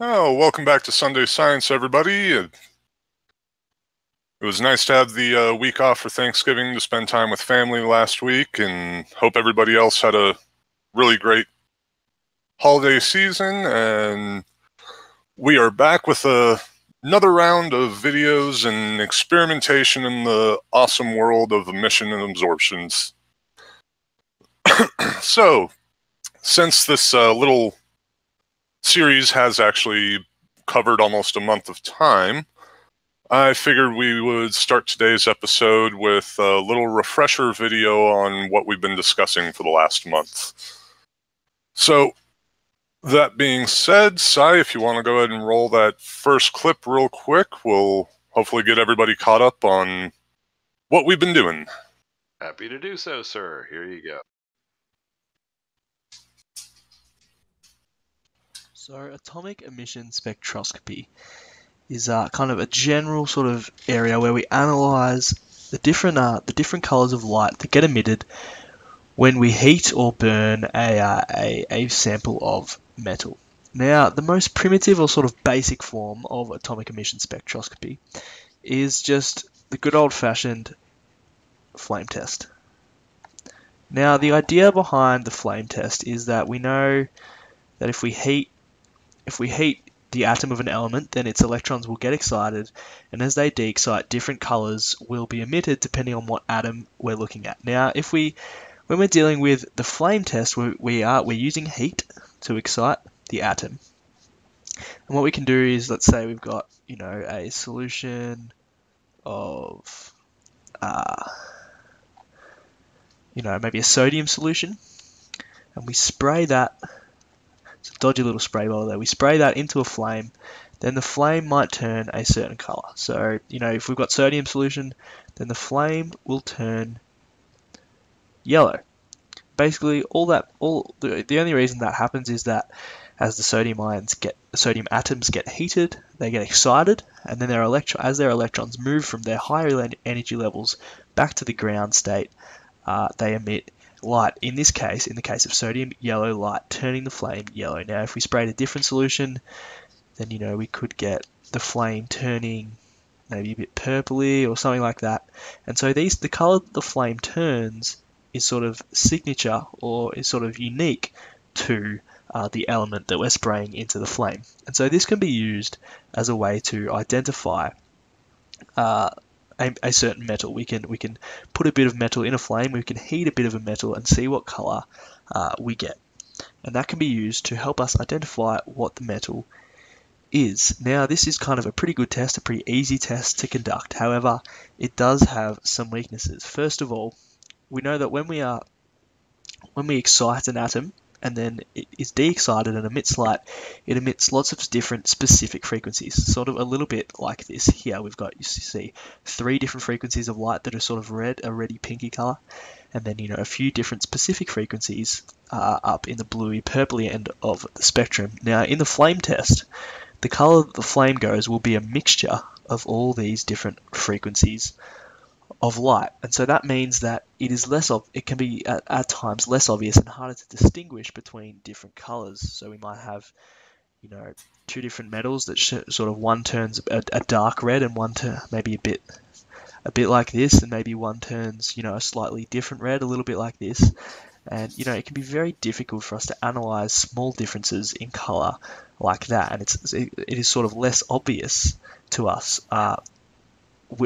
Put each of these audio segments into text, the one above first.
Oh, welcome back to Sunday Science, everybody. It was nice to have the week off for Thanksgiving to spend time with family last week, and hope everybody else had a really great holiday season. And we are back with another round of videos and experimentation in the awesome world of emission and absorptions. So, since this little series has actually covered almost a month of time, I figured we would start today's episode with a little refresher video on what we've been discussing for the last month. So, that being said, Sai, if you want to go ahead and roll that first clip real quick, we'll hopefully get everybody caught up on what we've been doing. Happy to do so, sir. Here you go. So atomic emission spectroscopy is kind of a general sort of area where we analyze the different colors of light that get emitted when we heat or burn a sample of metal. Now, the most primitive or sort of basic form of atomic emission spectroscopy is just the good old-fashioned flame test. Now, the idea behind the flame test is that we know that if we heat the atom of an element, then its electrons will get excited, and as they de-excite, different colors will be emitted depending on what atom we're looking at. Now, when we're dealing with the flame test, we're using heat to excite the atom. And what we can do is, let's say we've got, a solution of, maybe a sodium solution, and we spray that. It's a dodgy little spray bottle there. We spray that into a flame, then the flame might turn a certain color. So, if we've got sodium solution, then the flame will turn yellow. Basically, the only reason that happens is that as the sodium atoms get heated, they get excited, and then as their electrons move from their higher energy levels back to the ground state, they emit light. In the case of sodium, yellow light, turning the flame yellow. Now, if we sprayed a different solution, then we could get the flame turning maybe a bit purpley or something like that. And so the color the flame turns is sort of signature, or is sort of unique to the element that we're spraying into the flame. And so this can be used as a way to identify a certain metal. We can put a bit of metal in a flame, we can heat a bit of a metal and see what color we get. And that can be used to help us identify what the metal is. Now, this is kind of a pretty good test, a pretty easy test to conduct. However, it does have some weaknesses. First of all, we know that when we excite an atom and then it is de-excited and emits light, it emits lots of different specific frequencies, sort of a little bit like this. Here we've got, you see, 3 different frequencies of light that are sort of red, a reddy pinky color, and then a few different specific frequencies up in the bluey purpley end of the spectrum. Now, in the flame test, the color that the flame goes will be a mixture of all these different frequencies of light, and so that means that it can be at times less obvious and harder to distinguish between different colors. So we might have 2 different metals that sort of one turns a dark red and one maybe a bit like this, and maybe one turns a slightly different red, a little bit like this. And it can be very difficult for us to analyze small differences in color like that, and it is sort of less obvious to us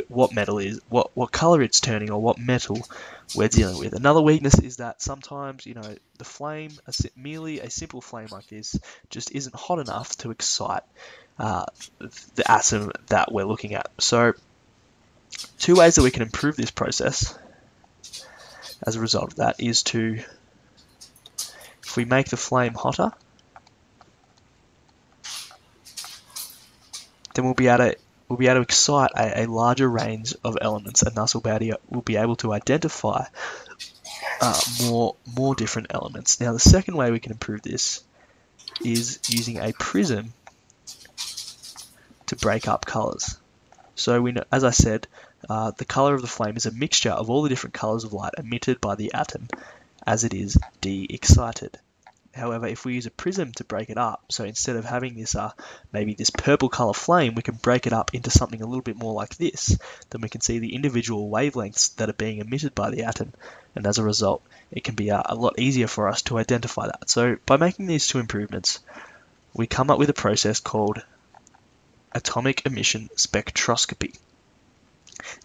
what metal is, what color it's turning, or what metal we're dealing with. Another weakness is that sometimes, the flame, merely a simple flame like this, just isn't hot enough to excite the atom that we're looking at. So, 2 ways that we can improve this process as a result of that is if we make the flame hotter, then we'll be able to excite a larger range of elements, and thus we'll be able to identify more different elements. Now, the second way we can improve this is using a prism to break up colors. So we know, as I said, the color of the flame is a mixture of all the different colors of light emitted by the atom as it is de-excited. However, if we use a prism to break it up, so instead of having this maybe this purple color flame, we can break it up into something a little bit more like this. Then we can see the individual wavelengths that are being emitted by the atom, and as a result, it can be a lot easier for us to identify that. So by making these two improvements, we come up with a process called atomic emission spectroscopy.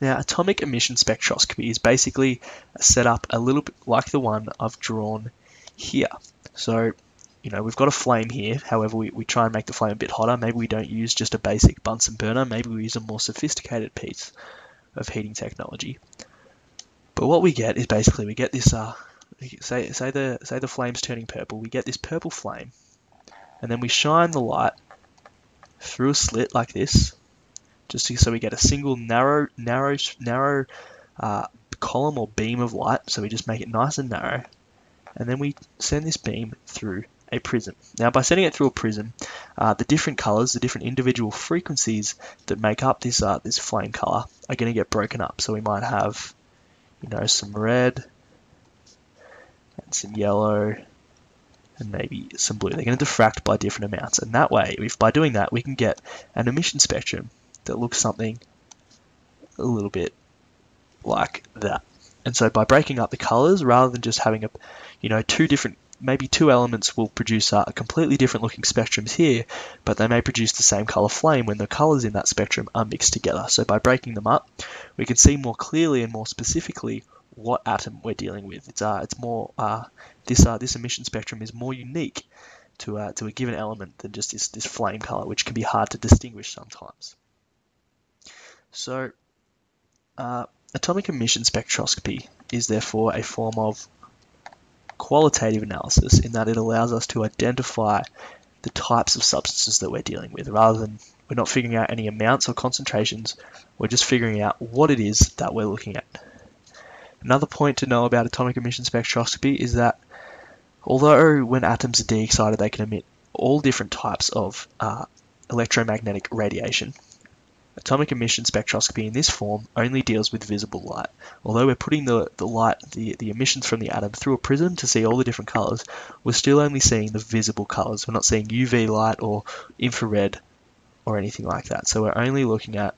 Now, atomic emission spectroscopy is basically a setup a little bit like the one I've drawn here. So, we've got a flame here. However, we try and make the flame a bit hotter. Maybe we don't use just a basic Bunsen burner. Maybe we use a more sophisticated piece of heating technology. But what we get is basically we get this, say the flame's turning purple. We get this purple flame, and then we shine the light through a slit like this, just so we get a single narrow column or beam of light. So we just make it nice and narrow, and then we send this beam through a prism. Now, by sending it through a prism, the different colors, the different individual frequencies that make up this flame color are going to get broken up. So we might have, some red and some yellow and maybe some blue. They're going to diffract by different amounts, and that way, by doing that, we can get an emission spectrum that looks something a little bit like that. And so by breaking up the colors, rather than just having maybe two elements will produce completely different looking spectrums here, but they may produce the same color flame when the colors in that spectrum are mixed together. So by breaking them up, we can see more clearly and more specifically what atom we're dealing with. It's more this emission spectrum is more unique to a given element than just this flame color, which can be hard to distinguish sometimes. So atomic emission spectroscopy is therefore a form of qualitative analysis in that it allows us to identify the types of substances that we're dealing with. Rather than, we're not figuring out any amounts or concentrations, we're just figuring out what it is that we're looking at. Another point to know about atomic emission spectroscopy is that although when atoms are de-excited they can emit all different types of electromagnetic radiation, atomic emission spectroscopy in this form only deals with visible light. Although we're putting the light, the emissions from the atom through a prism to see all the different colors, we're still only seeing the visible colors. We're not seeing UV light or infrared or anything like that. So we're only looking at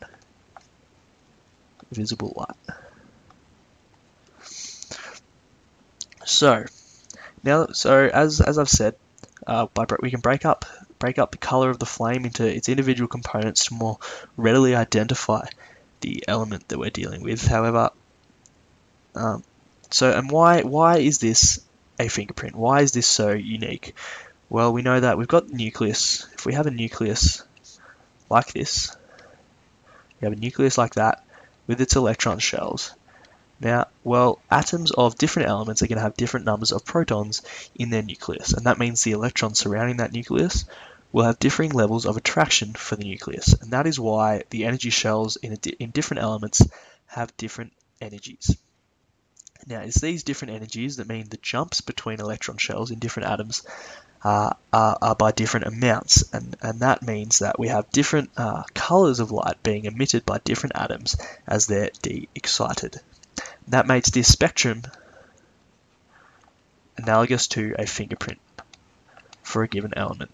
visible light. So as I've said, we can break up the color of the flame into its individual components to more readily identify the element that we're dealing with. However, why is this a fingerprint? Why is this so unique? Well, we know that we've got the nucleus. If we have a nucleus like this, we have a nucleus like that with its electron shells. Now, atoms of different elements are going to have different numbers of protons in their nucleus, and that means the electrons surrounding that nucleus will have differing levels of attraction for the nucleus, and that is why the energy shells in different elements have different energies. Now, it's these different energies that mean the jumps between electron shells in different atoms are by different amounts, and that means that we have different colors of light being emitted by different atoms as they're de-excited. That makes this spectrum analogous to a fingerprint for a given element.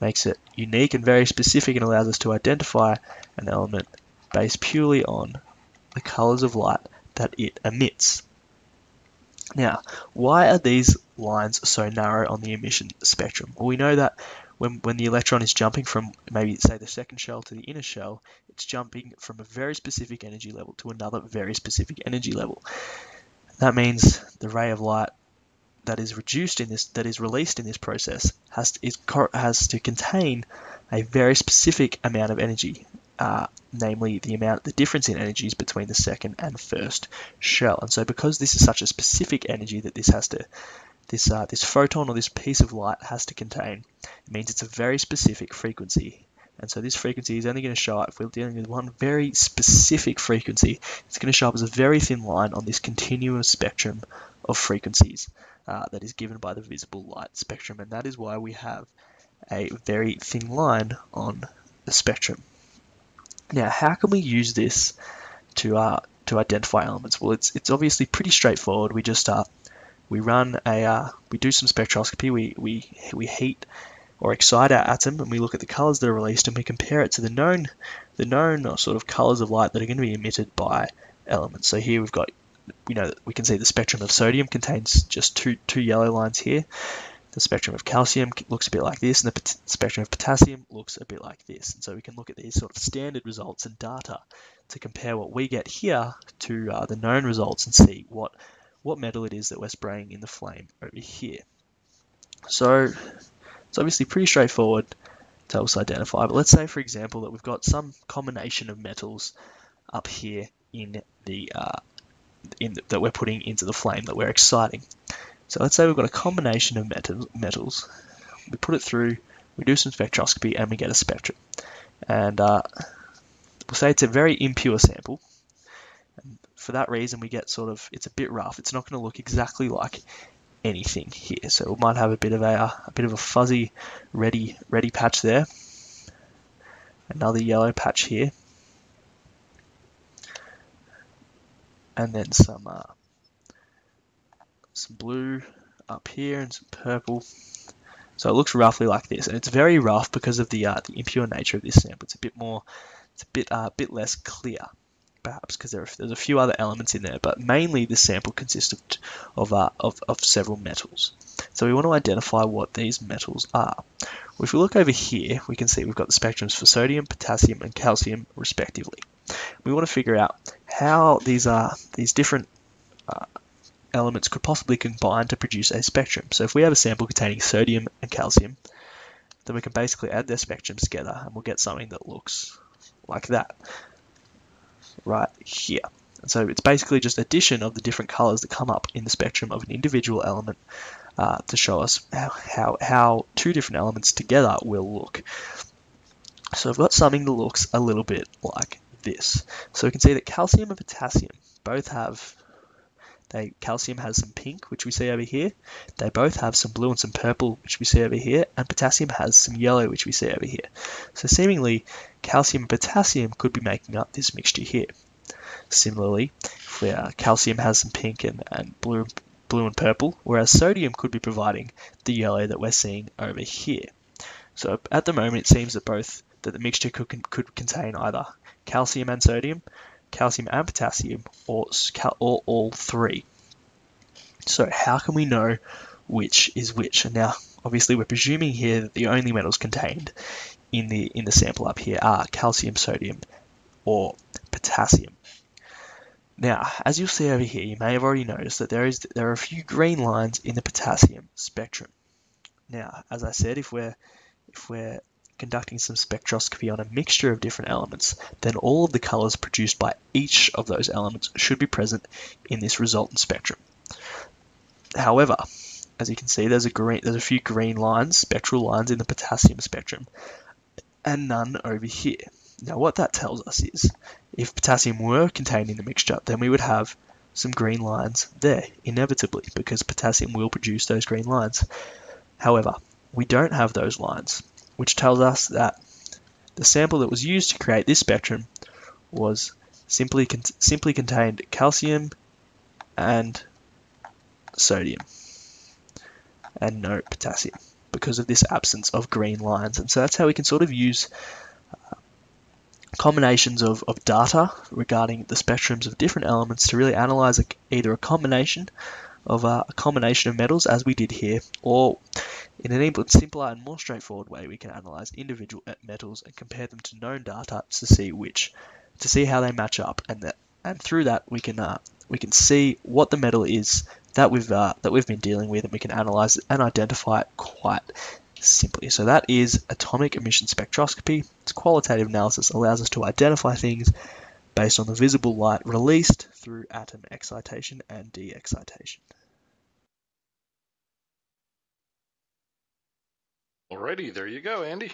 Makes it unique and very specific and allows us to identify an element based purely on the colors of light that it emits. Now, why are these lines so narrow on the emission spectrum? Well, we know that when the electron is jumping from maybe, say, the second shell to the inner shell, it's jumping from a very specific energy level to another very specific energy level. That means the ray of light that is released in this process has to contain a very specific amount of energy, namely the difference in energies between the second and first shell. And so, because this is such a specific energy that this photon or this piece of light has to contain, it means it's a very specific frequency. And so this frequency is only going to show up if we're dealing with one very specific frequency. It's going to show up as a very thin line on this continuous spectrum of frequencies that is given by the visible light spectrum. And that is why we have a very thin line on the spectrum. Now, how can we use this to identify elements? Well, it's obviously pretty straightforward. We just we do some spectroscopy. We heat or excite our atom, and we look at the colors that are released, and we compare it to the known sort of colors of light that are going to be emitted by elements. So here we can see the spectrum of sodium contains just two yellow lines here. The spectrum of calcium looks a bit like this, and the spectrum of potassium looks a bit like this. And so we can look at these sort of standard results and data to compare what we get here to the known results and see what metal it is that we're spraying in the flame over here. So it's obviously pretty straightforward to help us identify, but let's say, for example, that we've got some combination of metals up here in the that we're putting into the flame that we're exciting. So let's say we've got a combination of metals. We put it through, we do some spectroscopy, and we get a spectrum. And we'll say it's a very impure sample. And for that reason, we get it's a bit rough. It's not going to look exactly like anything here. So we might have a bit of a fuzzy reddy patch there. Another yellow patch here. And then some blue up here and some purple. So it looks roughly like this, and it's very rough because of the impure nature of this sample. It's a bit less clear, perhaps, because there's a few other elements in there, but mainly this sample consists of several metals. So we want to identify what these metals are. Well, if we look over here, we can see we've got the spectrums for sodium, potassium, and calcium, respectively. We want to figure out how these different elements could possibly combine to produce a spectrum. So if we have a sample containing sodium and calcium, then we can basically add their spectrums together and we'll get something that looks like that right here. And so it's basically just addition of the different colors that come up in the spectrum of an individual element to show us how two different elements together will look. So I've got something that looks a little bit like this. So we can see that calcium and potassium both have calcium has some pink, which we see over here. They both have some blue and some purple, which we see over here, and potassium has some yellow, which we see over here. So seemingly, calcium and potassium could be making up this mixture here. Similarly, calcium has some pink and blue and purple, whereas sodium could be providing the yellow that we're seeing over here. So at the moment, it seems that the mixture could contain either calcium and sodium, calcium and potassium, or all three. So how can we know which is which? And now, obviously, we're presuming here that the only metals contained in the sample up here are calcium, sodium, or potassium. Now, as you'll see over here, you may have already noticed that there are a few green lines in the potassium spectrum. Now, as I said, if we're conducting some spectroscopy on a mixture of different elements, then all of the colors produced by each of those elements should be present in this resultant spectrum. However, as you can see, there's a few green lines, spectral lines in the potassium spectrum, and none over here. Now, what that tells us is, if potassium were contained in the mixture, then we would have some green lines there, inevitably, because potassium will produce those green lines. However, we don't have those lines, which tells us that the sample that was used to create this spectrum was simply contained calcium and sodium and no potassium because of this absence of green lines. And so that's how we can sort of use combinations of data regarding the spectrums of different elements to really analyze either a combination of metals, as we did here, or in an even simpler and more straightforward way, we can analyze individual metals and compare them to known data to see how they match up, and through that we can see what the metal is that we've been dealing with, and we can analyze it and identify it quite simply. So that is atomic emission spectroscopy. Its qualitative analysis allows us to identify things based on the visible light released through atom excitation and de-excitation. Alrighty, there you go, Andy.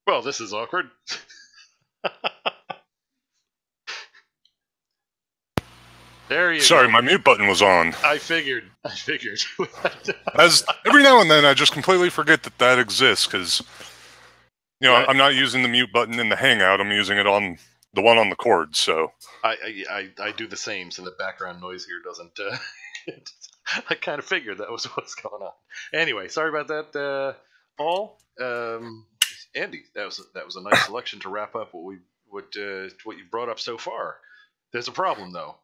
Well, this is awkward. There you Sorry, go. my mute button was on. I figured. As every now and then, I just completely forget that exists because, Right. I'm not using the mute button in the Hangout. I'm using it on the one on the cord. So I do the same, so the background noise here doesn't. I kind of figured that was what's going on. Anyway, sorry about that. Paul, Andy, that was a nice selection to wrap up what you brought up so far. There's a problem though.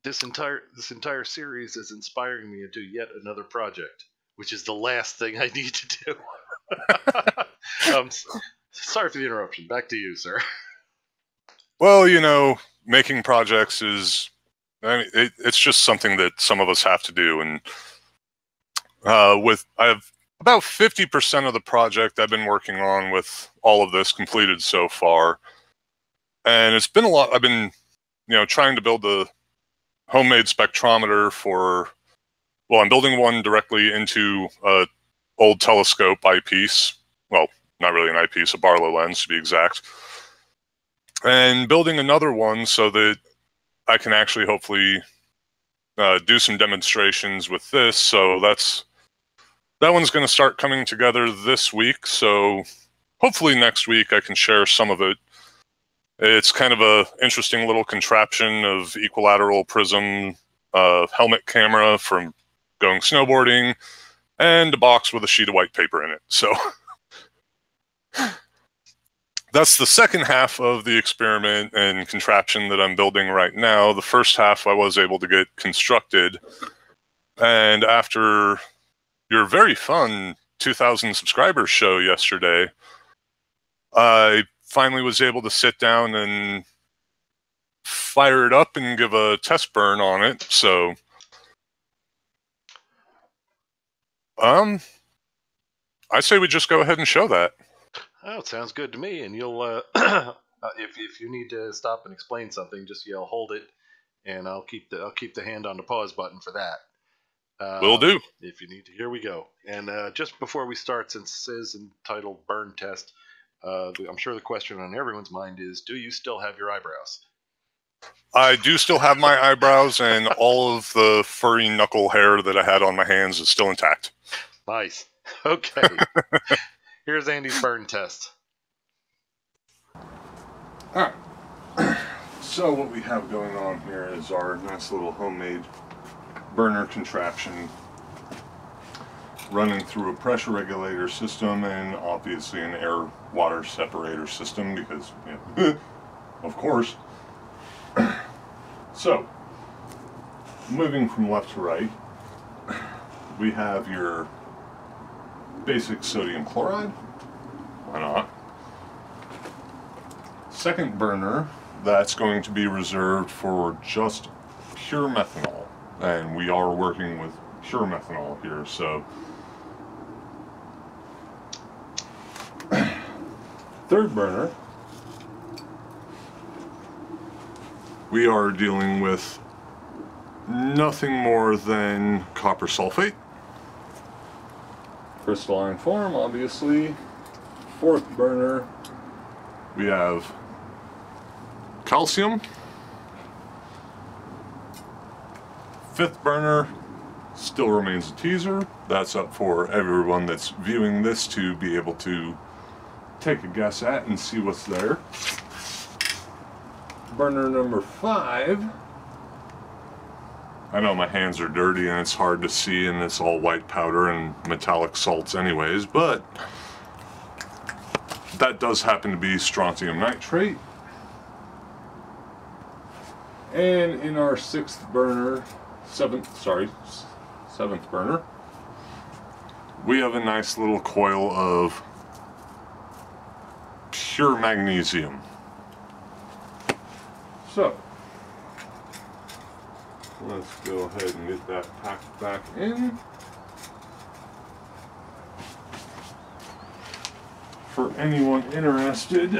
This entire series is inspiring me to yet another project, which is the last thing I need to do. Sorry for the interruption. Back to you, sir. well, making projects is, it's just something that some of us have to do, and I have about 50% of the project I've been working on with all of this completed so far, and it's been a lot. I've been, trying to build the homemade spectrometer I'm building one directly into a old telescope eyepiece. Well, not really an eyepiece, a Barlow lens to be exact. And building another one so that I can actually hopefully do some demonstrations with this. So that one's going to start coming together this week. So hopefully next week I can share some of it. It's kind of a interesting little contraption of equilateral prism, helmet camera from going snowboarding, and a box with a sheet of white paper in it. So that's the second half of the experiment and contraption that I'm building right now. The first half I was able to get constructed, and after your very fun 2,000 subscribers show yesterday, I finally was able to sit down and fire it up and give a test burn on it. So, I say we just go ahead and show that. Oh, it sounds good to me. And you'll, if you need to stop and explain something, just yell "hold it," and I'll keep the hand on the pause button for that. Will do. If you need to, here we go. And just before we start, since it is entitled "Burn Test," I'm sure the question on everyone's mind is, do you still have your eyebrows? I do still have my eyebrows, and all of the furry knuckle hair that I had on my hands is still intact. Nice. Okay. Here's Andy's burn test. Alright. So what we have going on here is our nice little homemade burner contraption running through a pressure regulator system and obviously an air-water separator system because, of course. So, moving from left to right, we have your basic sodium chloride. Why not? Second burner, that's going to be reserved for just pure methanol. And we are working with pure methanol here, so. Third burner, we are dealing with nothing more than copper sulfate. Crystalline form, obviously. Fourth burner, we have calcium. Fifth burner still remains a teaser. That's up for everyone that's viewing this to be able to take a guess at and see what's there. Burner number 5. I know my hands are dirty and it's hard to see and it's all white powder and metallic salts anyways, but that does happen to be strontium nitrate. And in our seventh burner, we have a nice little coil of pure magnesium. So, let's go ahead and get that packed back in. For anyone interested,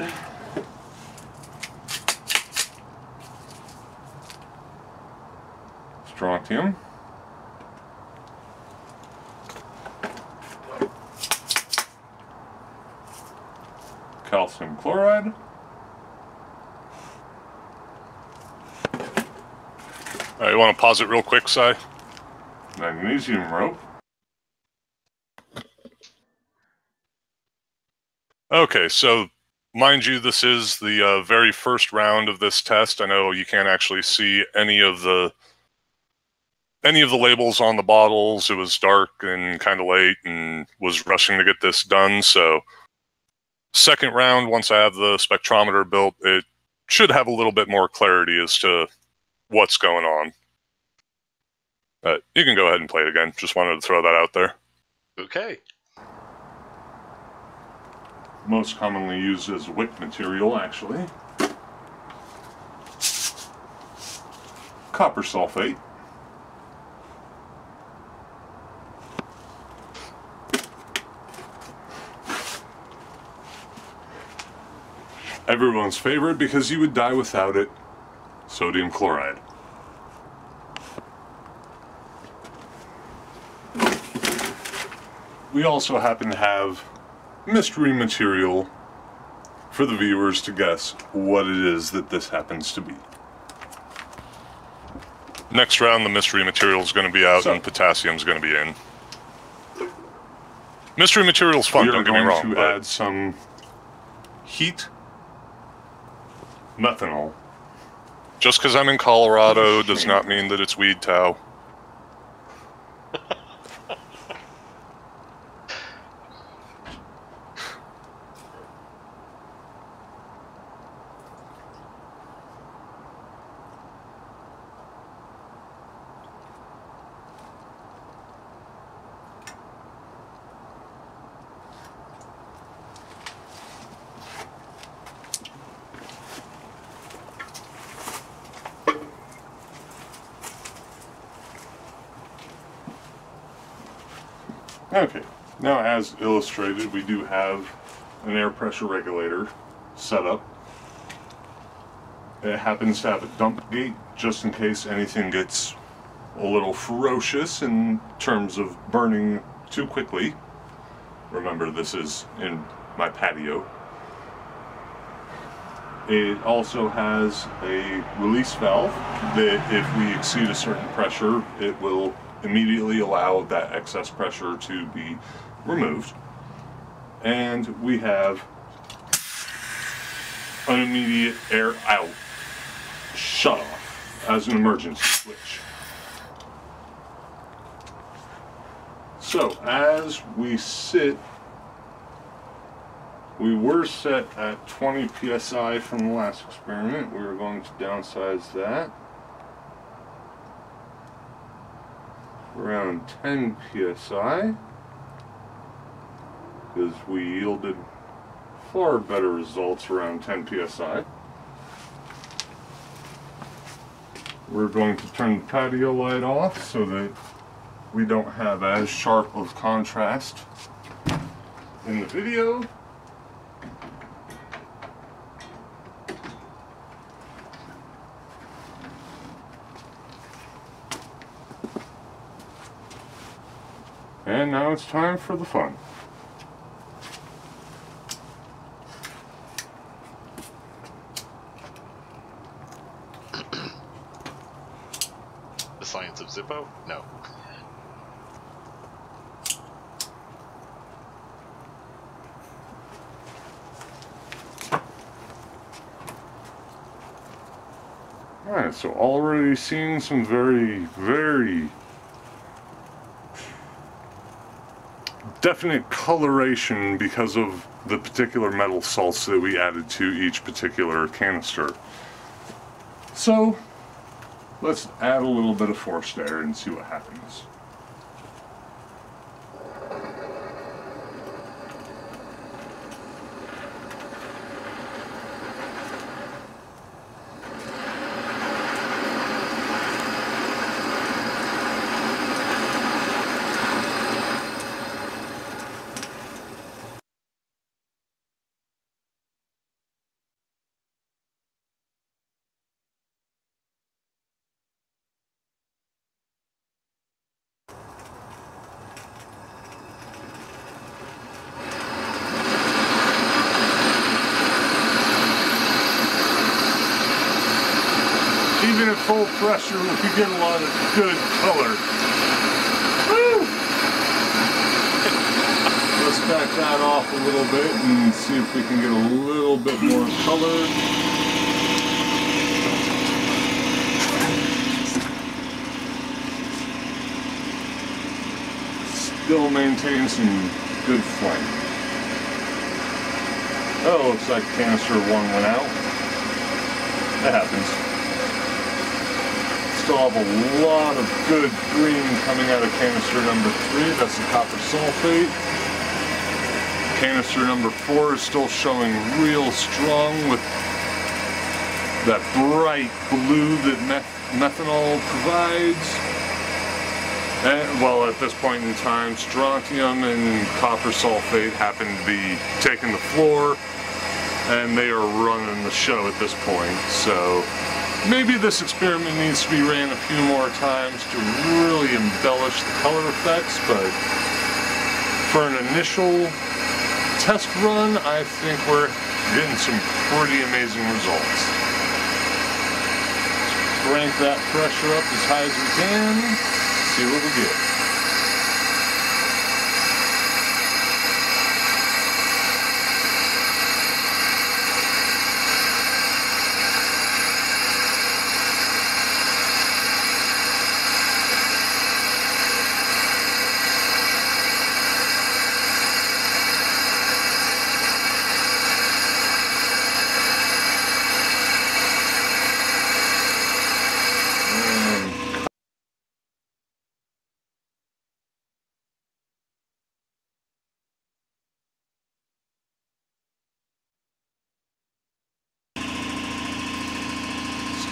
strontium. chloride. Alright, you want to pause it real quick, Si? Magnesium rope. Okay, so mind you, this is the very first round of this test. I know you can't actually see any of the labels on the bottles. It was dark and kind of late and was rushing to get this done. So second round, once I have the spectrometer built, it should have a little bit more clarity as to what's going on. But you can go ahead and play it again. Just wanted to throw that out there. Okay. Most commonly used as wick material, actually. Copper sulfate. Everyone's favorite because you would die without it, sodium chloride. We also happen to have mystery material for the viewers to guess what it is that this happens to be. Next round, the mystery material is going to be out and potassium is going to be in. Mystery material is fun, don't get me wrong. We are going to add some heat methanol. Just because I'm in Colorado does not mean that it's weed tow. Okay, now as illustrated, we do have an air pressure regulator set up. It happens to have a dump gate just in case anything gets a little ferocious in terms of burning too quickly. Remember, this is in my patio. It also has a release valve that if we exceed a certain pressure, it will immediately allow that excess pressure to be removed. And we have an immediate air out shut off as an emergency switch. So as we sit, we were set at 20 psi from the last experiment. We are going to downsize that around 10 psi because we yielded far better results around 10 psi. We're going to turn the patio light off so that we don't have as sharp of contrast in the video. And now it's time for the fun. The science of Zippo? No. Alright, so already seeing some very, very definite coloration because of the particular metal salts that we added to each particular canister. So let's add a little bit of forced air and see what happens. pressure, we can get a lot of good color. Woo! Let's back that off a little bit and see if we can get a little bit more color. Still maintain some good flame. Oh, looks like canister 1 went out. That happens. Still have a lot of good green coming out of canister number 3. That's the copper sulfate. Canister number 4 is still showing real strong with that bright blue that methanol provides. And, well, at this point in time, strontium and copper sulfate happen to be taking the floor, and they are running the show at this point. So maybe this experiment needs to be ran a few more times to really embellish the color effects, but for an initial test run, I think we're getting some pretty amazing results. Crank that pressure up as high as we can. See what we get.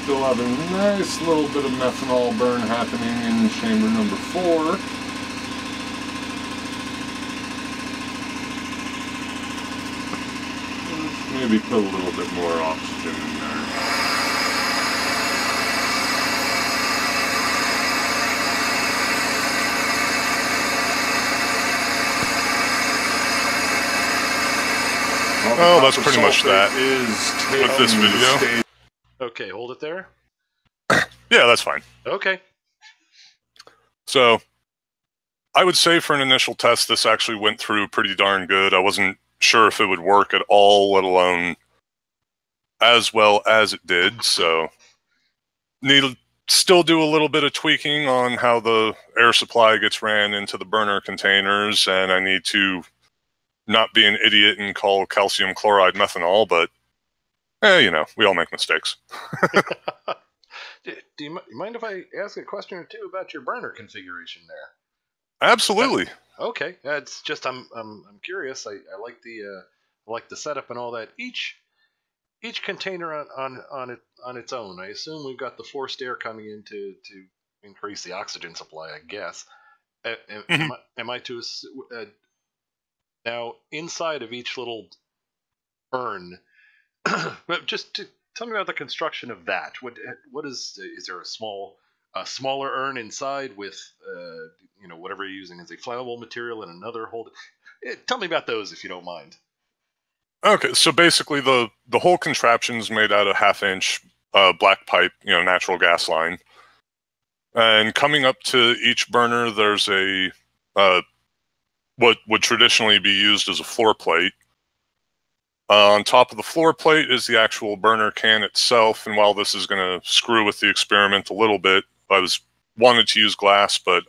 Still have a nice little bit of methanol burn happening in chamber number 4. Let's maybe put a little bit more oxygen in there. Oh, that's pretty much that with this video. Okay, hold it there. Yeah, that's fine. Okay. So, I would say for an initial test, this actually went through pretty darn good. I wasn't sure if it would work at all, let alone as well as it did. So, need to still do a little bit of tweaking on how the air supply gets ran into the burner containers, and I need to not be an idiot and call calcium chloride methanol, but you know, we all make mistakes. Do you mind if I ask a question or two about your burner configuration there? Absolutely. Okay, it's just I'm curious. I like the setup and all that. Each container on its own. I assume we've got the forced air coming in to increase the oxygen supply, I guess. Am I to now inside of each little urn? But just tell me about the construction of that. What is there a smaller urn inside with you know, whatever you're using as a flammable material and another hold? Tell me about those if you don't mind. Okay, so basically the whole contraption's made out of 1/2-inch black pipe, you know, natural gas line. And coming up to each burner, there's a what would traditionally be used as a floor plate. On top of the floor plate is the actual burner can itself, and while this is going to screw with the experiment a little bit, I wanted to use glass, but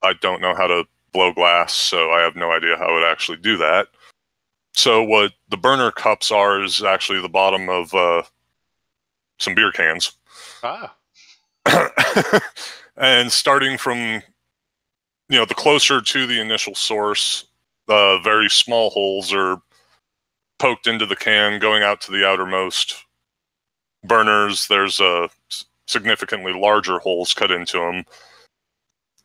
I don't know how to blow glass, so I have no idea how I would actually do that. So what the burner cups are is actually the bottom of some beer cans. Ah. And starting from, you know, the closer to the initial source, very small holes are poked into the can, going out to the outermost burners. There's significantly larger holes cut into them.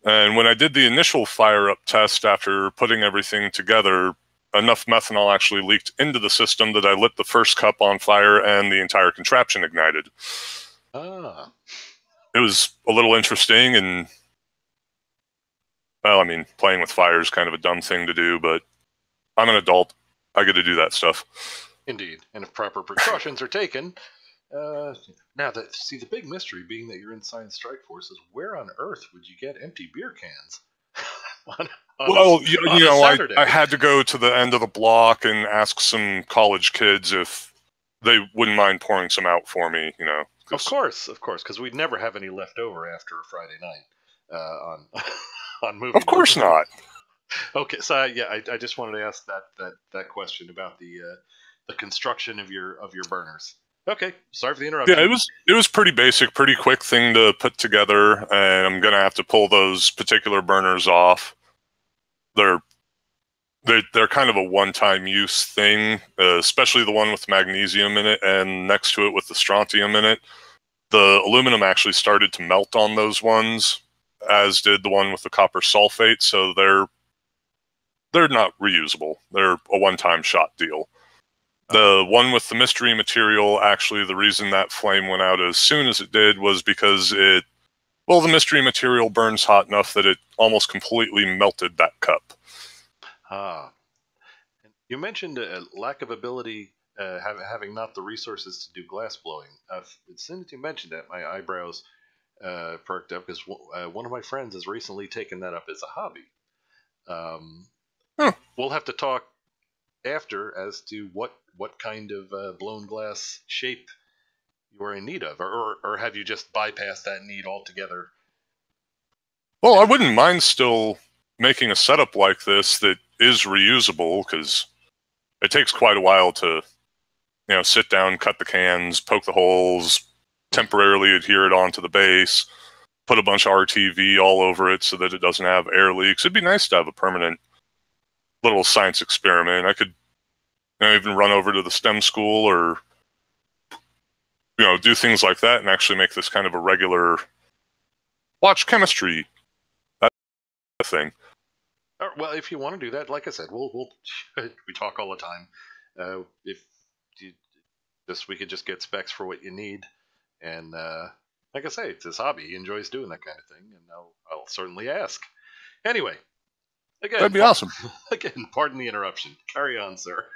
And when I did the initial fire-up test after putting everything together, enough methanol actually leaked into the system that I lit the first cup on fire and the entire contraption ignited. Ah. It was a little interesting, and, well, I mean, playing with fire is kind of a dumb thing to do, but I'm an adult. I get to do that stuff. Indeed. And if proper precautions are taken, Now, the big mystery being that you're in Science Strike Force is where on earth would you get empty beer cans? I had to go to the end of the block and ask some college kids if they wouldn't mind pouring some out for me, you know. Of course, because we'd never have any left over after a Friday night on movie. Of course not. Okay, so I just wanted to ask that question about the construction of your burners. Okay, sorry for the interruption. Yeah, it was pretty basic, pretty quick thing to put together, and I'm gonna have to pull those particular burners off. They're kind of a one-time use thing, especially the one with magnesium in it, and next to it with the strontium in it. The aluminum actually started to melt on those ones, as did the one with the copper sulfate, so they're not reusable. They're a one-time shot deal. The one with the mystery material, actually, the reason that flame went out as soon as it did was because the mystery material burns hot enough that it almost completely melted that cup. You mentioned a lack of ability, having not the resources to do glass blowing. As soon as you mentioned that, my eyebrows perked up, because one of my friends has recently taken that up as a hobby. We'll have to talk after as to what kind of blown glass shape you are in need of, or have you just bypassed that need altogether? Well, I wouldn't mind still making a setup like this that is reusable, because it takes quite a while to, sit down, cut the cans, poke the holes, temporarily adhere it onto the base, put a bunch of RTV all over it so that it doesn't have air leaks. It'd be nice to have a permanent little science experiment. I could even run over to the STEM school or do things like that and actually make this kind of a regular watch chemistry thing. Well, if you want to do that, like I said, we'll we talk all the time. We could just get specs for what you need, and like I say, it's his hobby. He enjoys doing that kind of thing, and I'll certainly ask. Anyway, again, that'd be awesome. Again, pardon the interruption. Carry on, sir.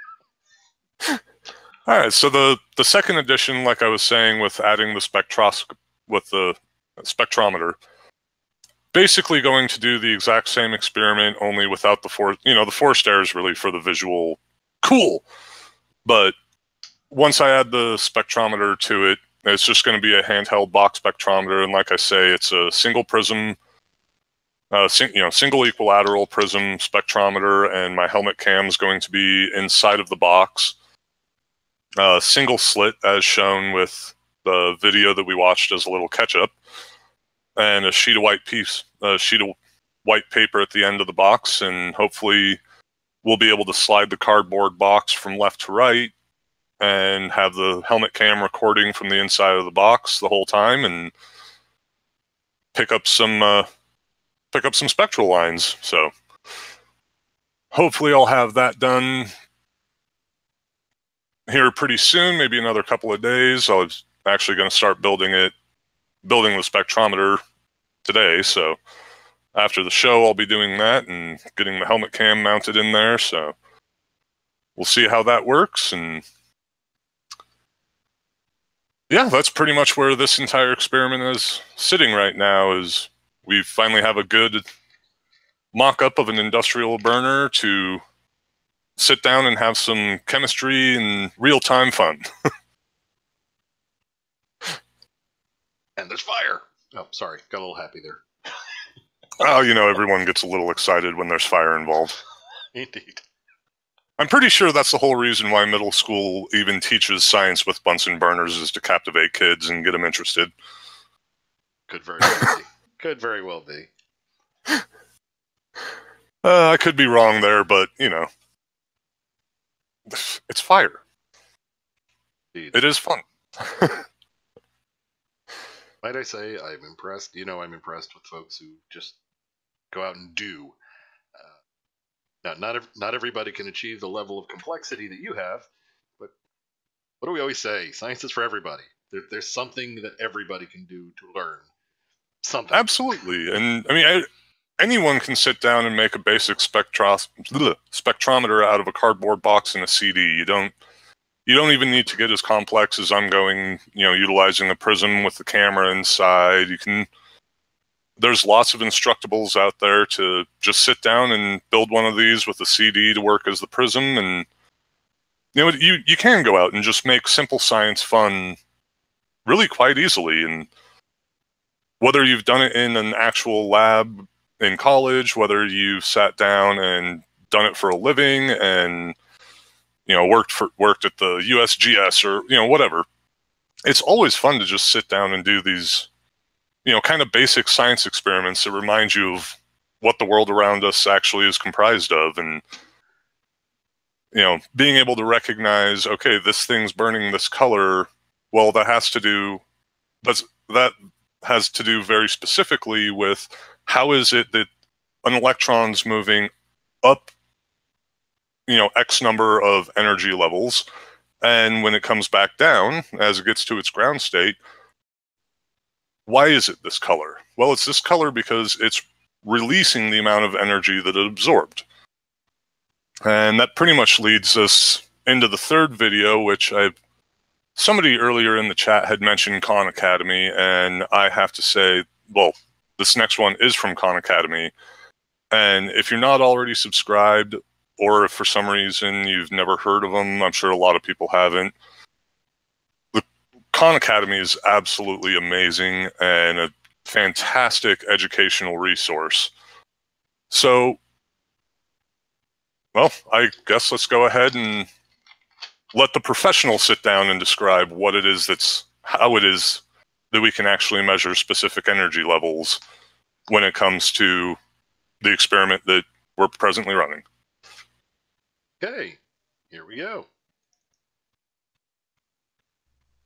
All right, so the second edition, like I was saying, with adding the spectrometer, basically going to do the exact same experiment, only without the force. The forced air is really for the visual cool, but once I add the spectrometer to it, it's just going to be a handheld box spectrometer, and like I say, it's a single prism. Single equilateral prism spectrometer, and my helmet cam is going to be inside of the box. Single slit, as shown with the video that we watched as a little catch-up, and a sheet of white paper at the end of the box, and hopefully we'll be able to slide the cardboard box from left to right and have the helmet cam recording from the inside of the box the whole time, and pick up some spectral lines. So hopefully I'll have that done here pretty soon, maybe another couple of days. I was actually going to start building the spectrometer today, so after the show I'll be doing that and getting the helmet cam mounted in there, so we'll see how that works. And yeah, that's pretty much where this entire experiment is sitting right now, is we finally have a good mock-up of an industrial burner to sit down and have some chemistry and real-time fun. And there's fire. Oh, sorry. Got a little happy there. Oh, everyone gets a little excited when there's fire involved. Indeed. I'm pretty sure that's the whole reason why middle school even teaches science with Bunsen burners, is to captivate kids and get them interested. Could very well be. Could very well be. I could be wrong there, but, it's fire. Indeed. It is fun. Might I say, I'm impressed. I'm impressed with folks who just go out and do. Now, not everybody can achieve the level of complexity that you have, but what do we always say? Science is for everybody. There's something that everybody can do to learn something. Absolutely. And, I mean, anyone can sit down and make a basic spectrometer out of a cardboard box and a CD. You don't You don't even need to get as complex as I'm going, utilizing a prism with the camera inside. There's lots of instructables out there to just sit down and build one of these with a CD to work as the prism. And, you can go out and just make simple science fun really quite easily. And whether you've done it in an actual lab in college, whether you've sat down and done it for a living and worked at the USGS or whatever, it's always fun to just sit down and do these kind of basic science experiments that remind you of what the world around us actually is comprised of. And being able to recognize, okay, this thing's burning this color, well, that has to do very specifically with how is it that an electron's moving up X number of energy levels, and when it comes back down, as it gets to its ground state, why is it this color? Well, it's this color because it's releasing the amount of energy that it absorbed. And that pretty much leads us into the third video, which somebody earlier in the chat had mentioned Khan Academy, and I have to say, well, this next one is from Khan Academy. And if you're not already subscribed, or if for some reason you've never heard of them, I'm sure a lot of people haven't, the Khan Academy is absolutely amazing and a fantastic educational resource. So, well, I guess let's go ahead and let the professional sit down and describe how it is that we can actually measure specific energy levels when it comes to the experiment that we're presently running. Okay, here we go.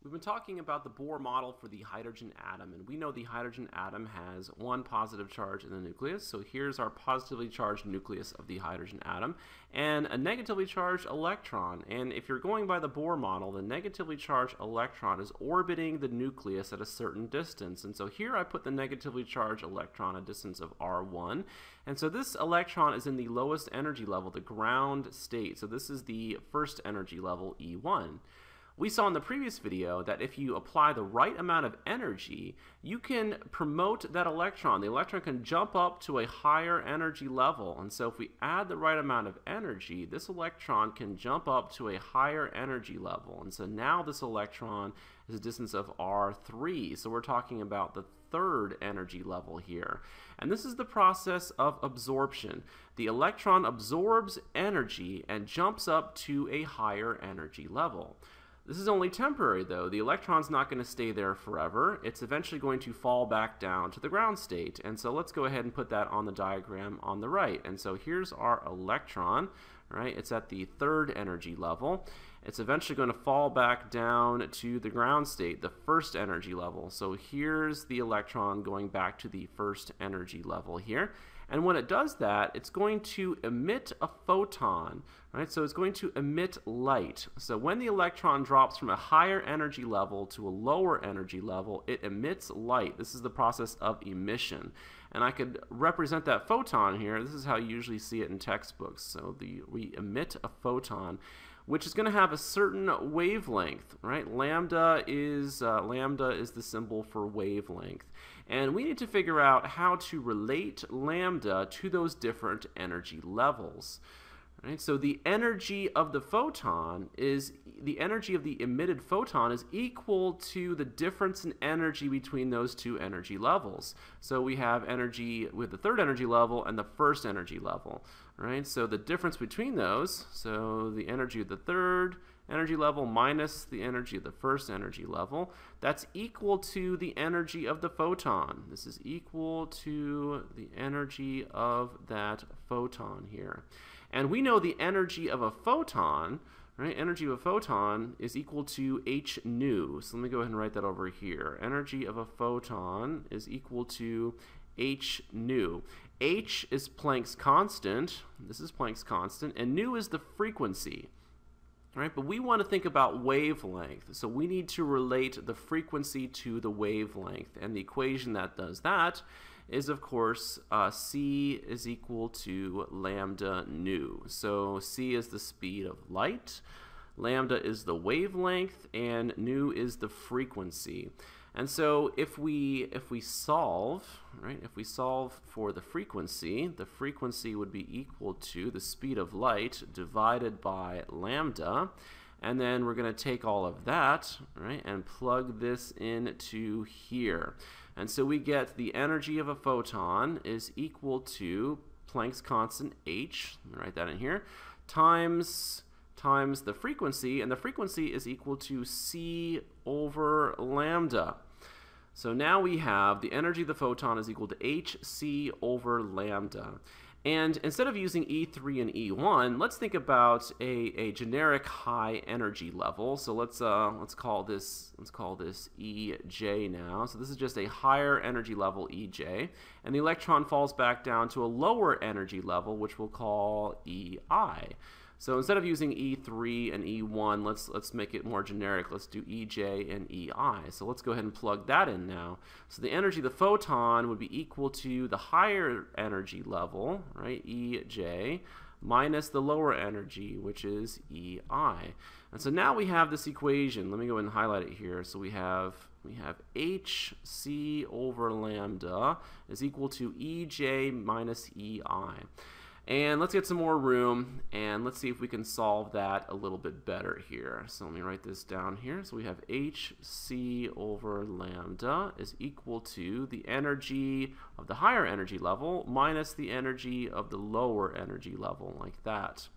We've been talking about the Bohr model for the hydrogen atom, and we know the hydrogen atom has one positive charge in the nucleus. So here's our positively charged nucleus of the hydrogen atom and a negatively charged electron. And if you're going by the Bohr model, the negatively charged electron is orbiting the nucleus at a certain distance. And so here I put the negatively charged electron a distance of r1. And so this electron is in the lowest energy level, the ground state. So this is the first energy level, E1. We saw in the previous video that if you apply the right amount of energy, you can promote that electron. The electron can jump up to a higher energy level. And so if we add the right amount of energy, this electron can jump up to a higher energy level. And so now this electron is a distance of r3. So we're talking about the third energy level here. And this is the process of absorption. The electron absorbs energy and jumps up to a higher energy level. This is only temporary, though. The electron's not going to stay there forever. It's eventually going to fall back down to the ground state. And so let's go ahead and put that on the diagram on the right. And so here's our electron, right? It's at the third energy level. It's eventually going to fall back down to the ground state, the first energy level. So here's the electron going back to the first energy level here. And when it does that, it's going to emit a photon, right? So it's going to emit light. So when the electron drops from a higher energy level to a lower energy level, it emits light. This is the process of emission. And I could represent that photon here. This is how you usually see it in textbooks. So we emit a photon, which is going to have a certain wavelength, right? Lambda is the symbol for wavelength. And we need to figure out how to relate lambda to those different energy levels. Right? So the energy of the photon is, the energy of the emitted photon is equal to the difference in energy between those two energy levels. So we have energy with the third energy level and the first energy level. Right? So the difference between those, so the energy of the third energy level minus the energy of the first energy level, that's equal to the energy of the photon. This is equal to the energy of that photon here. And we know the energy of a photon, right? Energy of a photon is equal to h nu. So let me go ahead and write that over here. Energy of a photon is equal to h nu. H is Planck's constant. This is Planck's constant. And nu is the frequency. Right, but we want to think about wavelength, so we need to relate the frequency to the wavelength, and the equation that does that is, of course, c is equal to lambda nu. So c is the speed of light, lambda is the wavelength, and nu is the frequency. And so if we solve, right, if we solve for the frequency would be equal to the speed of light divided by lambda. And then we're going to take all of that, right, and plug this into here. And so we get the energy of a photon is equal to Planck's constant h, let me write that in here, times the frequency, and the frequency is equal to c over lambda. So now we have the energy of the photon is equal to hc over lambda. And instead of using E3 and E1, let's think about a generic high energy level. So let's call this EJ now. So this is just a higher energy level EJ, and the electron falls back down to a lower energy level, which we'll call EI. So instead of using E3 and E1, let's make it more generic. Let's do EJ and EI. So let's go ahead and plug that in now. So the energy of the photon would be equal to the higher energy level, right, EJ, minus the lower energy, which is EI. And so now we have this equation. Let me go ahead and highlight it here. So we have HC over lambda is equal to EJ minus EI. And let's get some more room, and let's see if we can solve that a little bit better here. So let me write this down here. So we have HC over lambda is equal to the energy of the higher energy level minus the energy of the lower energy level, like that.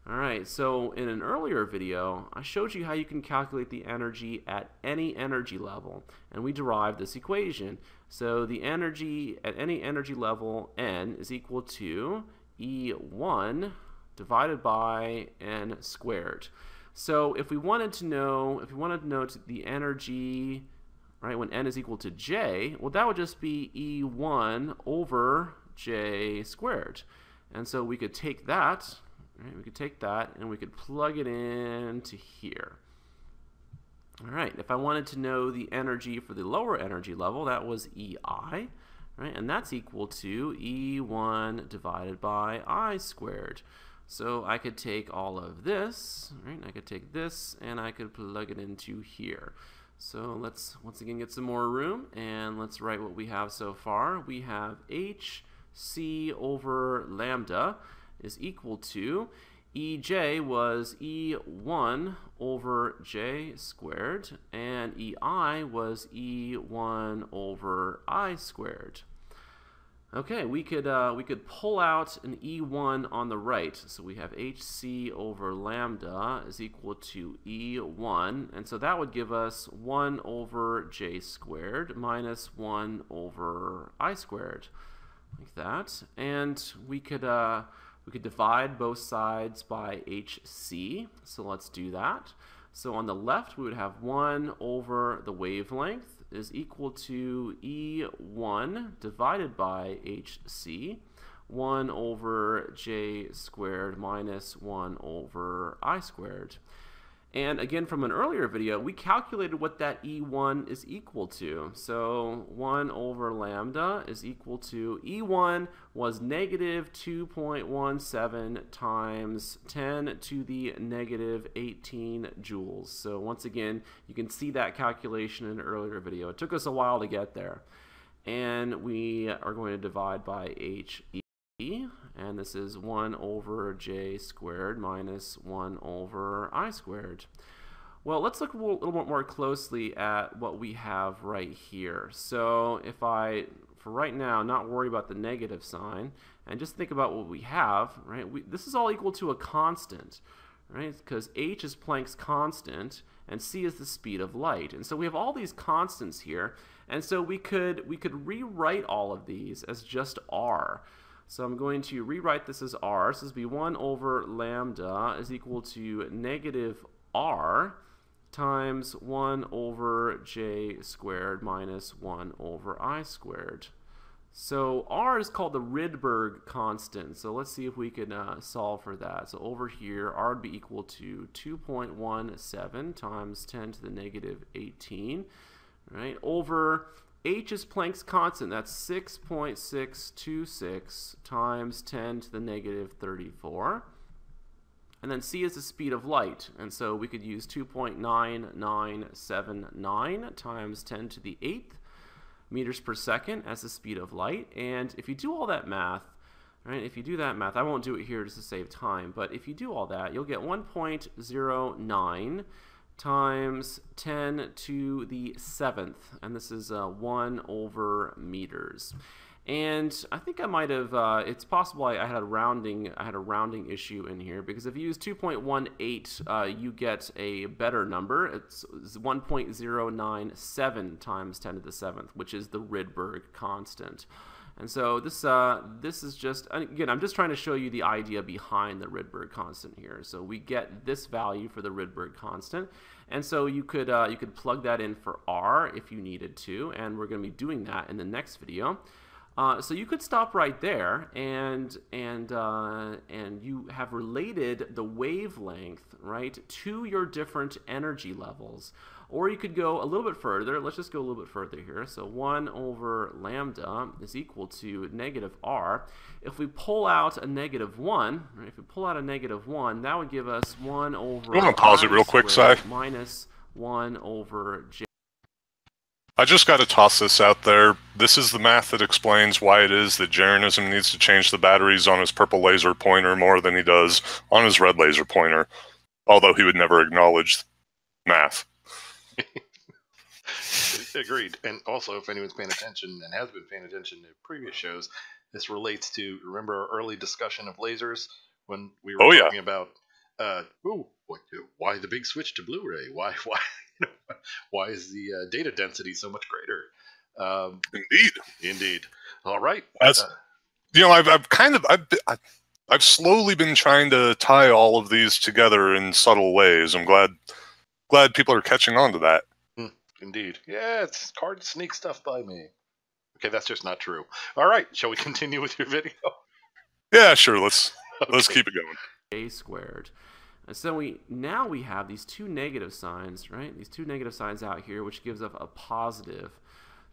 All right, so in an earlier video, I showed you how you can calculate the energy at any energy level, and we derived this equation. So the energy at any energy level, n, is equal to E1 divided by n squared. So if we wanted to know the energy, right, when n is equal to j, well, that would just be E1 over j squared. And so we could take that, right, and we could plug it into here. All right, if I wanted to know the energy for the lower energy level, that was EI. Right, and that's equal to E1 divided by I squared. So I could take all of this, right? I could take this and I could plug it into here. So let's once again get some more room, and let's write what we have so far. We have HC over lambda is equal to EJ was E1 over j squared, and EI was E1 over I squared. Okay, we could pull out an E1 on the right. So we have HC over lambda is equal to E1, and so that would give us 1 over j squared minus 1 over I squared, like that. And we could divide both sides by HC, so let's do that. So on the left, we would have 1 over the wavelength is equal to E1 divided by HC, 1 over j squared minus 1 over I squared. And again, from an earlier video, we calculated what that E1 is equal to. So 1 over lambda is equal to, E1 was negative 2.17 times 10 to the negative 18 joules. So once again, you can see that calculation in an earlier video. It took us a while to get there. And we are going to divide by HE. And this is 1 over j squared minus 1 over I squared. Well, let's look a little bit more closely at what we have right here. So if I, for right now, not worry about the negative sign, and just think about what we have, right? This is all equal to a constant, right? Because h is Planck's constant, and c is the speed of light. And so we have all these constants here, and so we could rewrite all of these as just r. So I'm going to rewrite this as r. So this would be 1 over lambda is equal to negative r times 1 over j squared minus 1 over I squared. So r is called the Rydberg constant. So let's see if we can solve for that. So over here, r would be equal to 2.17 times 10 to the negative 18, right, over h is Planck's constant. That's 6.626 times 10 to the negative 34. and then c is the speed of light. And so we could use 2.9979 times 10 to the 8th meters per second as the speed of light. And if you do all that math, right, if you do that math, I won't do it here just to save time, but if you do all that, you'll get 1.09 times 10 to the 7th, and this is 1 over meters. And I think I might have, it's possible I had a rounding issue in here, because if you use 2.18, you get a better number. It's 1.097 times 10 to the 7th, which is the Rydberg constant. And so this is just, again, I'm just trying to show you the idea behind the Rydberg constant here. So we get this value for the Rydberg constant, and so you could plug that in for R if you needed to, and we're going to be doing that in the next video. So you could stop right there, and you have related the wavelength, right, to your different energy levels. Or you could go a little bit further. Let's just go a little bit further here. So 1 over lambda is equal to negative r. If we pull out a negative 1, right, if we pull out a negative 1, that would give us 1 over. I'm going to pause it real quick, Si. Minus 1 over j. I just got to toss this out there. This is the math that explains why it is that Jeranism needs to change the batteries on his purple laser pointer more than he does on his red laser pointer, although he would never acknowledge math. Agreed. And also, if anyone's paying attention and has been paying attention to previous shows, this relates to, remember our early discussion of lasers when we were talking about why the big switch to Blu-ray? Why is the data density so much greater? Indeed. All right. I've slowly been trying to tie all of these together in subtle ways. I'm glad people are catching on to that. Indeed. Yeah, it's hard to sneak stuff by me. Okay, that's just not true. All right, shall we continue with your video? Yeah, sure. Let's keep it going. A squared. And so now we have these two negative signs, right? These two negative signs out here, which gives us a positive.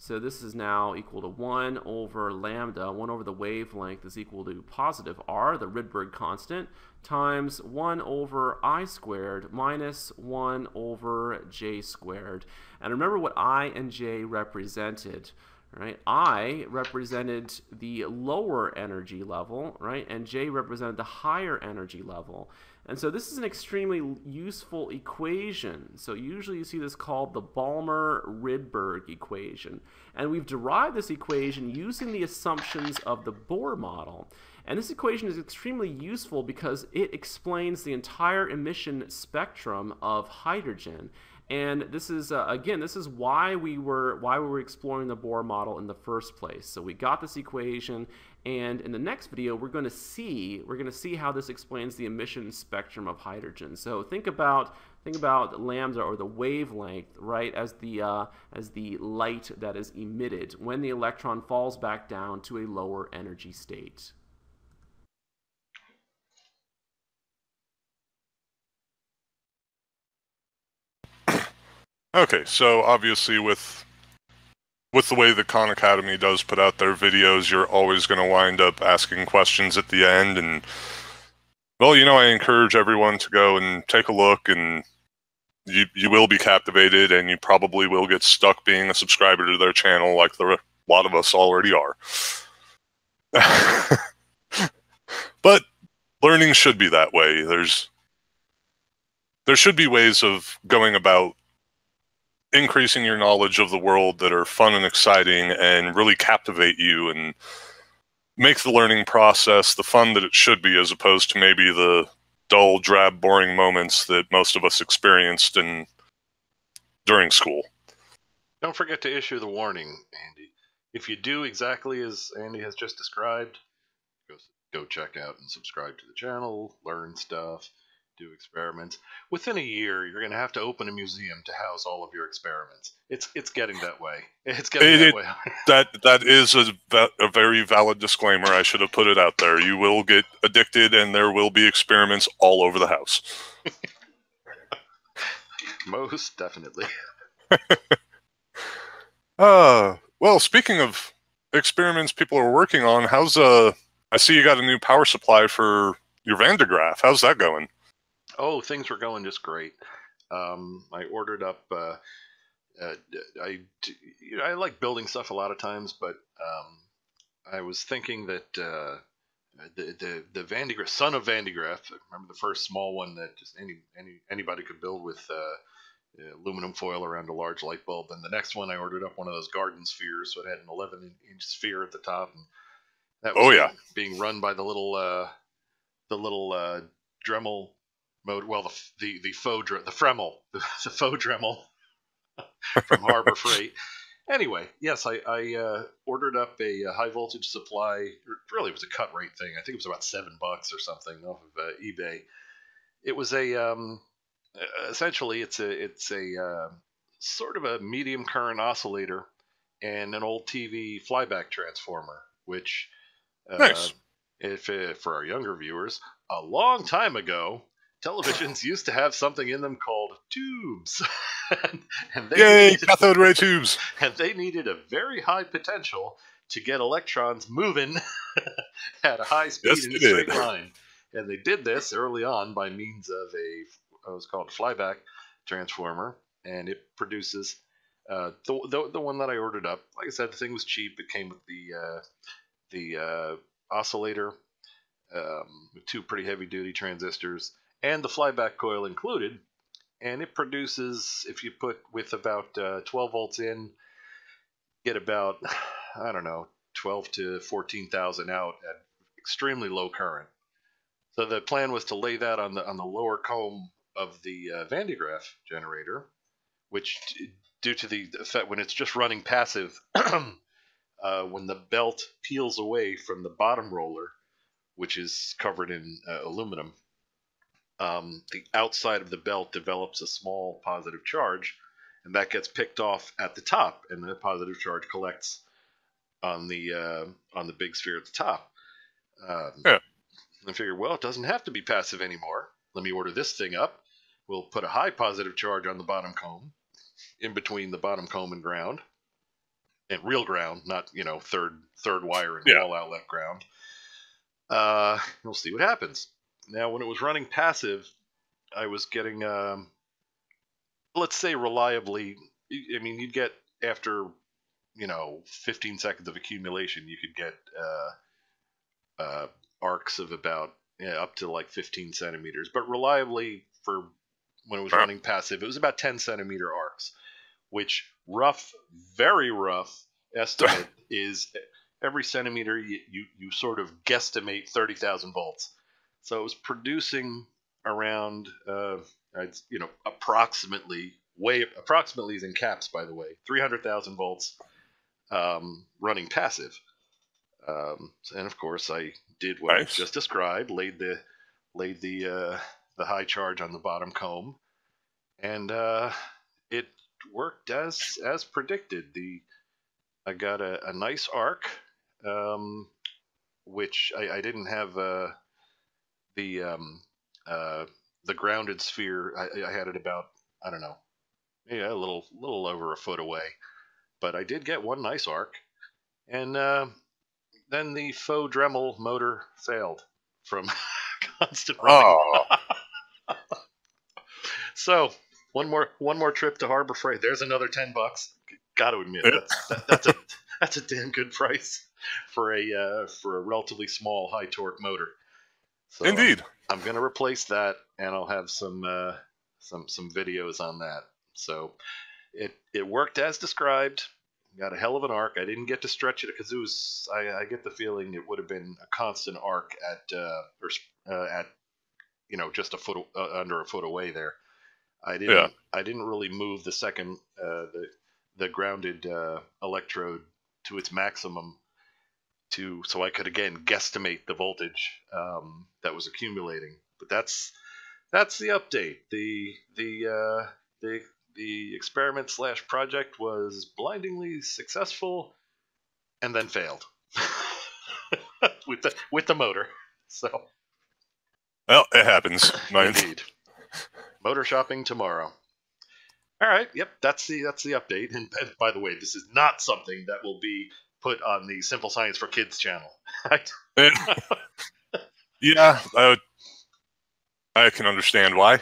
So this is now equal to 1 over lambda, 1 over the wavelength is equal to positive r, the Rydberg constant, times 1 over I squared minus 1 over j squared. And remember what I and j represented, right? I represented the lower energy level, right? And j represented the higher energy level. And so this is an extremely useful equation. So usually you see this called the Balmer-Rydberg equation. And we've derived this equation using the assumptions of the Bohr model. And this equation is extremely useful because it explains the entire emission spectrum of hydrogen. And this is again, this is why we were exploring the Bohr model in the first place. So we got this equation, and in the next video we're going to see how this explains the emission spectrum of hydrogen. So think about lambda, or the wavelength, right, as the light that is emitted when the electron falls back down to a lower energy state. Okay, so obviously with the way that Khan Academy does put out their videos, you're always going to wind up asking questions at the end, and well, I encourage everyone to go and take a look, and you will be captivated, and you probably will get stuck being a subscriber to their channel like a lot of us already are. But learning should be that way. There should be ways of going about increasing your knowledge of the world that are fun and exciting and really captivate you and make the learning process the fun that it should be, as opposed to maybe the dull, drab, boring moments that most of us experienced during school. Don't forget to issue the warning, Andy. If you do exactly as Andy has just described, go check out and subscribe to the channel, learn stuff, do experiments. Within a year, you're going to have to open a museum to house all of your experiments. It's getting that way. It's getting that way. That is a very valid disclaimer. I should have put it out there. You will get addicted, and there will be experiments all over the house. Most definitely. Well, speaking of experiments people are working on, I see you got a new power supply for your Van de Graaff. How's that going? Oh, things were going just great. I ordered up. I like building stuff a lot of times, but I was thinking that the Van de Graaff, son of Van de Graaff, I remember the first small one that just anybody could build with aluminum foil around a large light bulb. And the next one I ordered up one of those garden spheres, so it had an 11-inch sphere at the top, and that was being run by the little Dremel mode. Well, the faux the Fremel, the faux Dremel from Harbor Freight. Anyway, yes, I ordered up a high voltage supply. Really, it was a cut rate thing. I think it was about $7 or something off of eBay. It was a essentially it's a sort of a medium current oscillator and an old TV flyback transformer, which Nice. if for our younger viewers, a long time ago, televisions used to have something in them called tubes. and Yay, cathode ray tubes! And they needed a very high potential to get electrons moving at a high speed in a straight line. And they did this early on by means of what was called a flyback transformer, and it produces the one that I ordered up. Like I said, the thing was cheap. It came with the oscillator with 2 pretty heavy-duty transistors and the flyback coil included, and it produces, if you put with about 12 volts in, get about, I don't know, 12 to 14,000 out at extremely low current. So the plan was to lay that on the lower comb of the Van de Graaff generator, which, due to the effect when it's just running passive, when the belt peels away from the bottom roller, which is covered in aluminum, the outside of the belt develops a small positive charge, and that gets picked off at the top, and the positive charge collects on the big sphere at the top. I figured, well, it doesn't have to be passive anymore. Let me order this thing up. We'll put a high positive charge on the bottom comb, in between the bottom comb and ground, and real ground, not third wire and wall outlet ground. We'll see what happens. Now, when it was running passive, I was getting, let's say reliably, I mean, you'd get after, 15 seconds of accumulation, you could get arcs of about up to like 15 centimeters. But reliably, for when it was running passive, it was about 10 centimeter arcs, which very rough estimate is every centimeter you sort of guesstimate 30,000 volts. So it was producing around, approximately is in caps, by the way, 300,000 volts running passive. And of course, I did what I just described, laid the high charge on the bottom comb, and it worked as predicted. I got a nice arc, which I didn't have the grounded sphere. I had it about, I don't know, a little over a foot away, but I did get one nice arc, and then the faux Dremel motor failed from constant running. Oh. So one more trip to Harbor Freight. There's another $10. Got to admit, that's a damn good price for a relatively small high torque motor. So Indeed. I'm going to replace that, and I'll have some videos on that. So it worked as described. Got a hell of an arc. I didn't get to stretch it because it was. I get the feeling it would have been a constant arc at just a foot under a foot away there. I didn't really move the second the grounded electrode to its maximum so I could again guesstimate the voltage that was accumulating. But that's the update. The experiment / project was blindingly successful, and then failed with the motor. So, well, it happens. Indeed. Motor shopping tomorrow. All right. Yep. That's the update. And by the way, this is not something that will be put on the Simple Science for Kids channel. Yeah. I can understand why.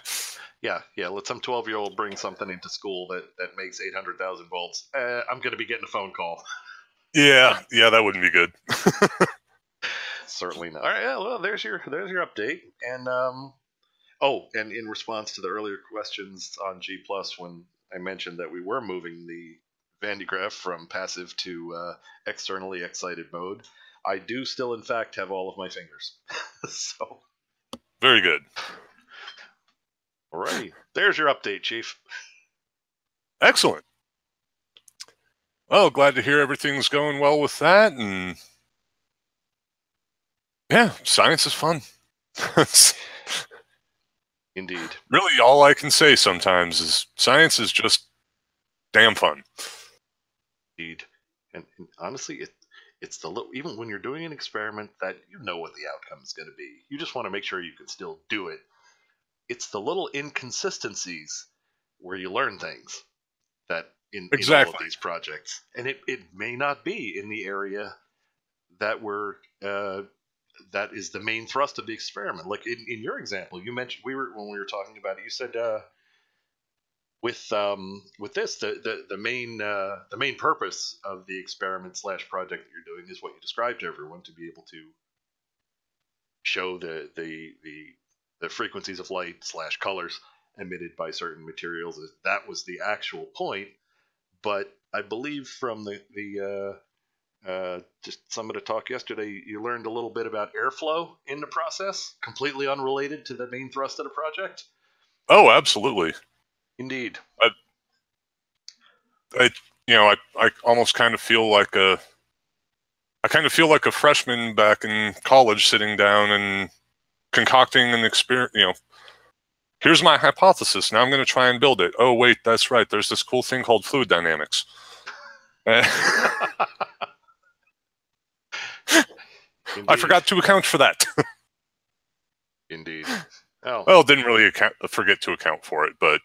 Yeah. Let some 12-year-old bring something into school that makes 800,000 volts. I'm going to be getting a phone call. Yeah, that wouldn't be good. Certainly not. All right. Yeah, well, there's your update. And and in response to the earlier questions on G Plus, when I mentioned that we were moving the Van de Graaff from passive to externally excited mode, I do still, in fact, have all of my fingers. So. Very good. Alrighty. There's your update, Chief. Excellent. Well, glad to hear everything's going well with that, and yeah, science is fun. Indeed. Really, all I can say sometimes is science is just damn fun. Indeed. And honestly, it's the little, even when you're doing an experiment that you know what the outcome is going to be, you just want to make sure you can still do it. It's the little inconsistencies where you learn things that in all of these projects, and it may not be in the area that that is the main thrust of the experiment. Like in your example, you mentioned when we were talking about it, you said with this the main purpose of the experiment / project that you're doing is what you described to everyone, to be able to show the frequencies of light / colors emitted by certain materials. That was the actual point. But I believe from just some of the talk yesterday, you learned a little bit about airflow in the process, completely unrelated to the main thrust of the project. Oh, absolutely. Indeed. I almost kind of feel like a freshman back in college, sitting down and concocting an experience. Here's my hypothesis. Now I'm going to try and build it. Oh, wait, that's right. There's this cool thing called fluid dynamics. I forgot to account for that. Indeed. Oh. Well, didn't really forget to account for it, but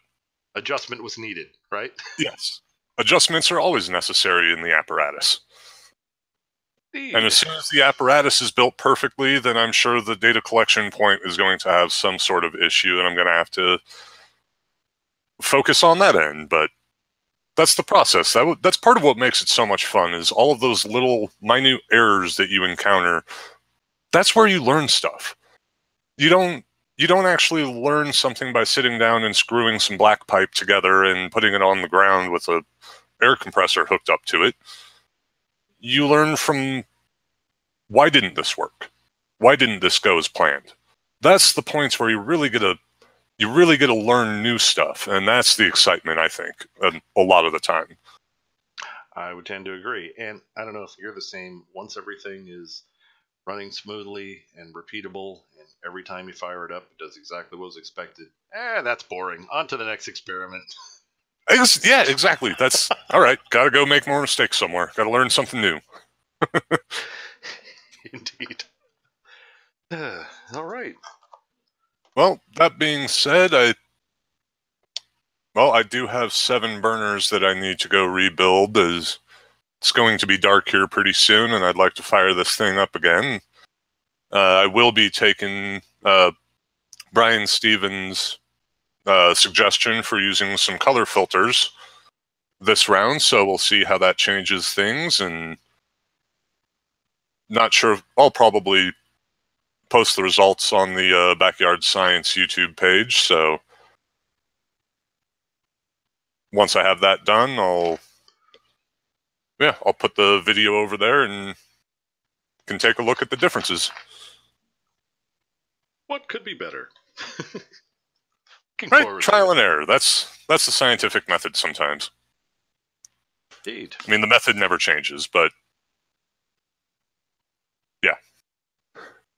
adjustment was needed, right? Yes. Adjustments are always necessary in the apparatus. Indeed. And as soon as the apparatus is built perfectly, then I'm sure the data collection point is going to have some sort of issue, and I'm going to have to focus on that end. But that's the process. That's part of what makes it so much fun, is all of those little minute errors that you encounter. That's where you learn stuff. You don't actually learn something by sitting down and screwing some black pipe together and putting it on the ground with a air compressor hooked up to it. You learn from, why didn't this work? Why didn't this go as planned? That's the points where you really get to learn new stuff, and that's the excitement, I think, a lot of the time. I would tend to agree. And I don't know if you're the same. Once everything is running smoothly and repeatable, and every time you fire it up, it does exactly what was expected. That's boring. On to the next experiment. Yeah, exactly. That's all right. Got to go make more mistakes somewhere. Got to learn something new. Indeed. All right. Well, that being said, I do have 7 burners that I need to go rebuild, as it's going to be dark here pretty soon, and I'd like to fire this thing up again. I will be taking Brian Stevens' suggestion for using some color filters this round, so we'll see how that changes things, and not sure. I'll probably post the results on the Backyard Science YouTube page, so once I have that done, I'll put the video over there and can take a look at the differences. What could be better? Right, trial and error. That's the scientific method sometimes. Indeed. I mean, the method never changes, but yeah.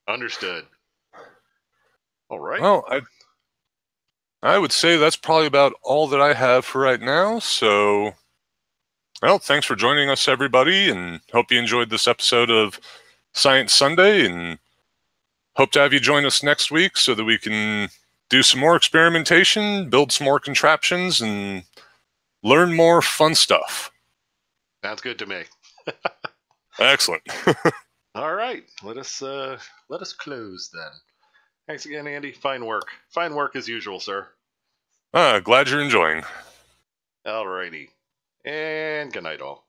Understood. All right. Well, I would say that's probably about all that I have for right now. So, well, thanks for joining us, everybody, and hope you enjoyed this episode of Science Sunday, and hope to have you join us next week so that we can do some more experimentation, build some more contraptions, and learn more fun stuff. Sounds good to me. Excellent. All right, let us close then. Thanks again, Andy. Fine work. Fine work as usual, sir. Glad you're enjoying. Alrighty. And good night, all.